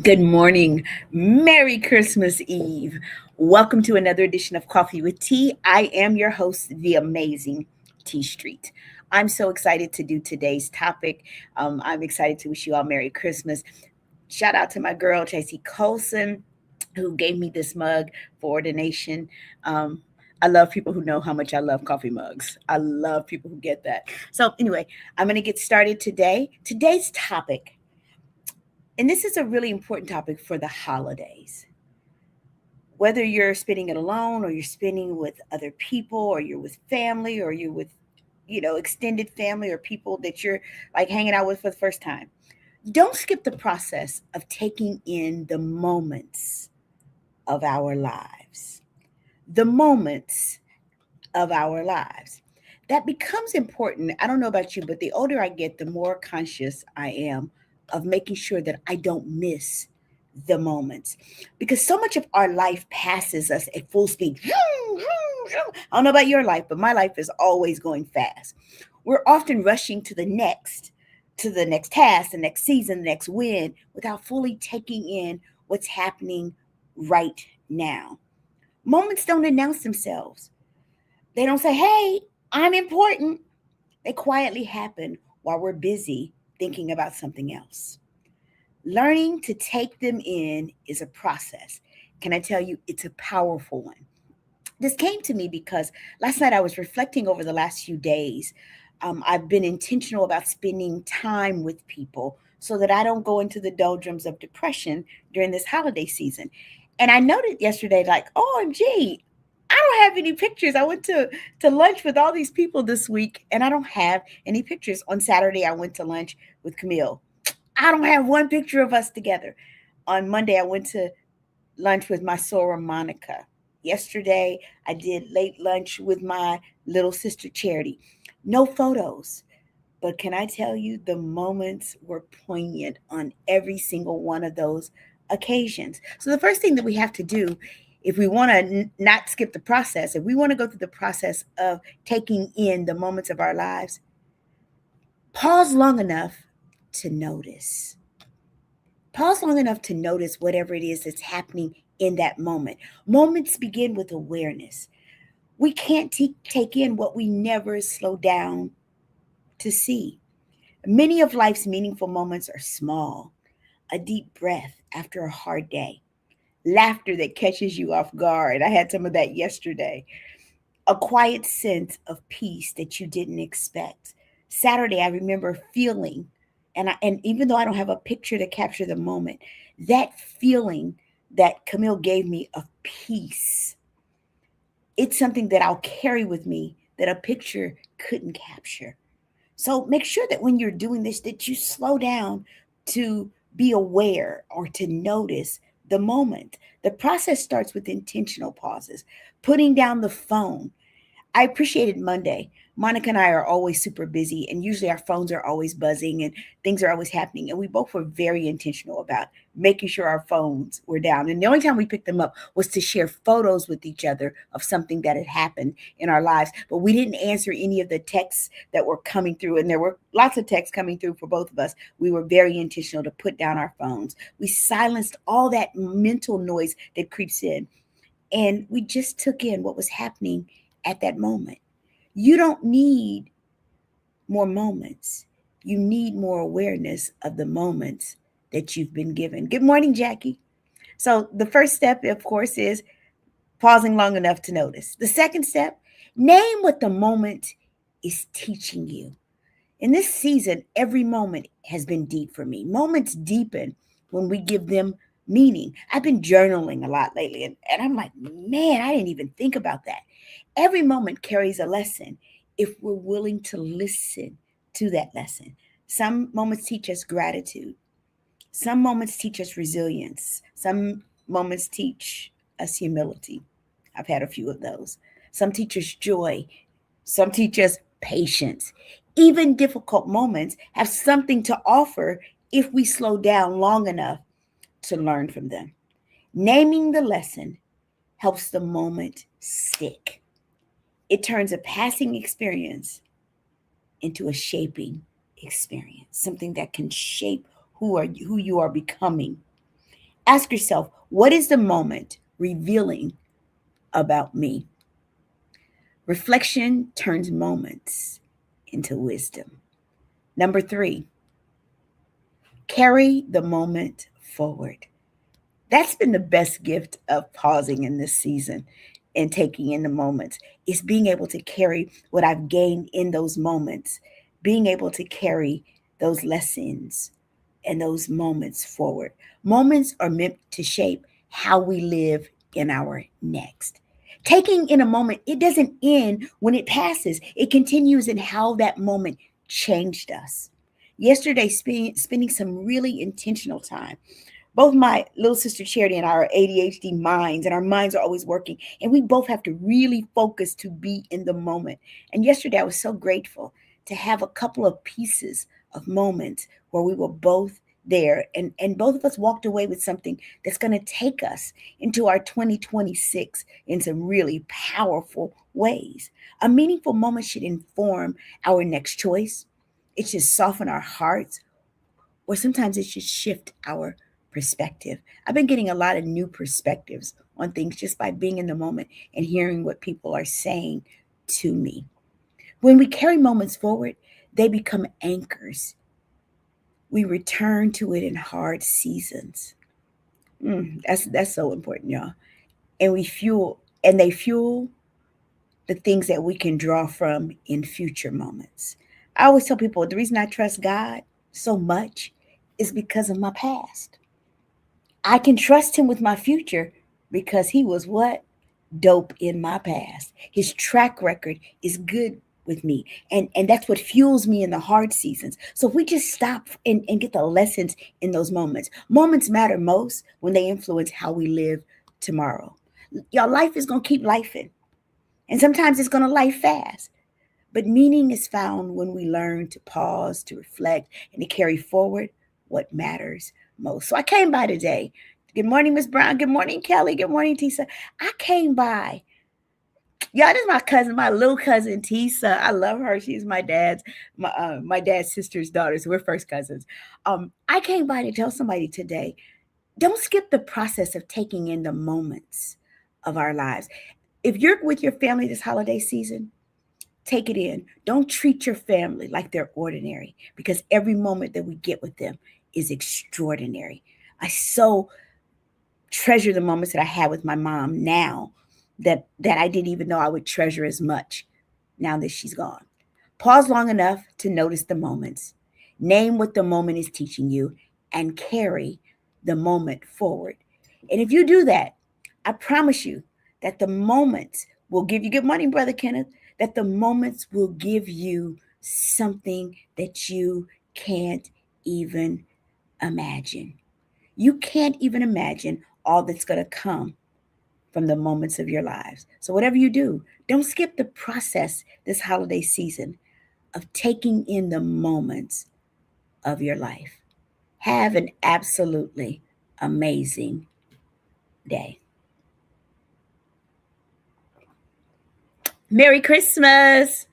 Good morning. Merry Christmas Eve. Welcome to another edition of Coffee with Tea. I am your host, the amazing T Street. I'm so excited to do today's topic. I'm excited to wish you all Merry Christmas. Shout out to my girl, Tracy Colson, who gave me this mug for ordination. Um, I love people who know how much I love coffee mugs. I love people who get that. So, anyway, I'm going to get started today. Today's topic, and this is a really important topic for the holidays. Whether you're spending it alone or you're spending with other people or you're with family or you're with, extended family or people that you're like hanging out with for the first time. Don't skip the process of taking in the moments of our lives. The moments of our lives. That becomes important. I don't know about you, but the older I get, the more conscious I am of making sure that I don't miss the moments. Because so much of our life passes us at full speed. I don't know about your life, but my life is always going fast. We're often rushing to the next task, the next season, the next win, without fully taking in what's happening right now. Moments don't announce themselves. They don't say, hey, I'm important. They quietly happen while we're busy thinking about something else. Learning to take them in is a process. Can I tell you, it's a powerful one. This came to me because last night I was reflecting over the last few days. I've been intentional about spending time with people so that I don't go into the doldrums of depression during this holiday season. And I noted yesterday, like, OMG, I don't have any pictures. I went to lunch with all these people this week, and I don't have any pictures. On Saturday, I went to lunch with Camille. I don't have one picture of us together. On Monday, I went to lunch with my soror Monica. Yesterday, I did late lunch with my little sister Charity. No photos. But can I tell you, the moments were poignant on every single one of those occasions. So, the first thing that we have to do, if we want to not skip the process, if we want to go through the process of taking in the moments of our lives, pause long enough to notice. Pause long enough to notice whatever it is that's happening in that moment. Moments begin with awareness. We can't take in what we never slow down to see. Many of life's meaningful moments are small: a deep breath after a hard day, laughter that catches you off guard. I had some of that yesterday. A quiet sense of peace that you didn't expect. Saturday, I remember feeling, and even though I don't have a picture to capture the moment, that feeling that Camille gave me of peace, it's something that I'll carry with me that a picture couldn't capture. So make sure that when you're doing this, that you slow down to be aware or to notice the moment. The process starts with intentional pauses, putting down the phone. I appreciated Monday. Monica and I are always super busy, and usually our phones are always buzzing and things are always happening. And we both were very intentional about making sure our phones were down. And the only time we picked them up was to share photos with each other of something that had happened in our lives. But we didn't answer any of the texts that were coming through. And there were lots of texts coming through for both of us. We were very intentional to put down our phones. We silenced all that mental noise that creeps in. And we just took in what was happening at that moment. You don't need more moments. You need more awareness of the moments that you've been given. Good morning, Jackie. So, the first step, of course, is pausing long enough to notice. The second step, name what the moment is teaching you. In this season, every moment has been deep for me. Moments deepen when we give them meaning. I've been journaling a lot lately, and I'm like, man, I didn't even think about that. Every moment carries a lesson if we're willing to listen to that lesson. Some moments teach us gratitude, some moments teach us resilience, some moments teach us humility. I've had a few of those. Some teach us joy, some teach us patience. Even difficult moments have something to offer if we slow down long enough to learn from them. Naming the lesson helps the moment stick. It turns a passing experience into a shaping experience, something that can shape who you are becoming. Ask yourself, what is the moment revealing about me? Reflection turns moments into wisdom. Number 3, carry the moment forward. That's been the best gift of pausing in this season and taking in the moments, is being able to carry what I've gained in those moments, being able to carry those lessons and those moments forward. Moments are meant to shape how we live in our next. Taking in a moment, it doesn't end when it passes, it continues in how that moment changed us. Yesterday, spending some really intentional time. Both my little sister Charity and I are ADHD minds, and our minds are always working. And we both have to really focus to be in the moment. And yesterday, I was so grateful to have a couple of pieces of moments where we were both there. And both of us walked away with something that's going to take us into our 2026 in some really powerful ways. A meaningful moment should inform our next choice, it should soften our hearts, or sometimes it should shift our perspective. I've been getting a lot of new perspectives on things just by being in the moment and hearing what people are saying to me. When we carry moments forward, they become anchors. We return to it in hard seasons. That's so important, y'all. And they fuel the things that we can draw from in future moments. I always tell people the reason I trust God so much is because of my past. I can trust him with my future because he was what? Dope in my past. His track record is good with me. And that's what fuels me in the hard seasons. So if we just stop and get the lessons in those moments. Moments matter most when they influence how we live tomorrow. Your life is gonna keep lifing. And sometimes it's gonna life fast. But meaning is found when we learn to pause, to reflect, and to carry forward what matters most. So I came by today. Good morning, Miss Brown. Good morning, Kelly. Good morning, Tisa. I came by. Y'all, this is my cousin, my little cousin Tisa. I love her. She's my dad's sister's daughter. So we're first cousins. I came by to tell somebody today, don't skip the process of taking in the moments of our lives. If you're with your family this holiday season, take it in. Don't treat your family like they're ordinary, because every moment that we get with them is extraordinary. I so treasure the moments that I had with my mom now that I didn't even know I would treasure as much now that she's gone. Pause long enough to notice the moments. Name what the moment is teaching you and carry the moment forward. And if you do that, I promise you that the moments will give you, good morning, Brother Kenneth, that the moments will give you something that you can't even imagine. You can't even imagine all that's going to come from the moments of your lives. So, whatever you do, don't skip the process this holiday season of taking in the moments of your life. Have an absolutely amazing day. Merry Christmas.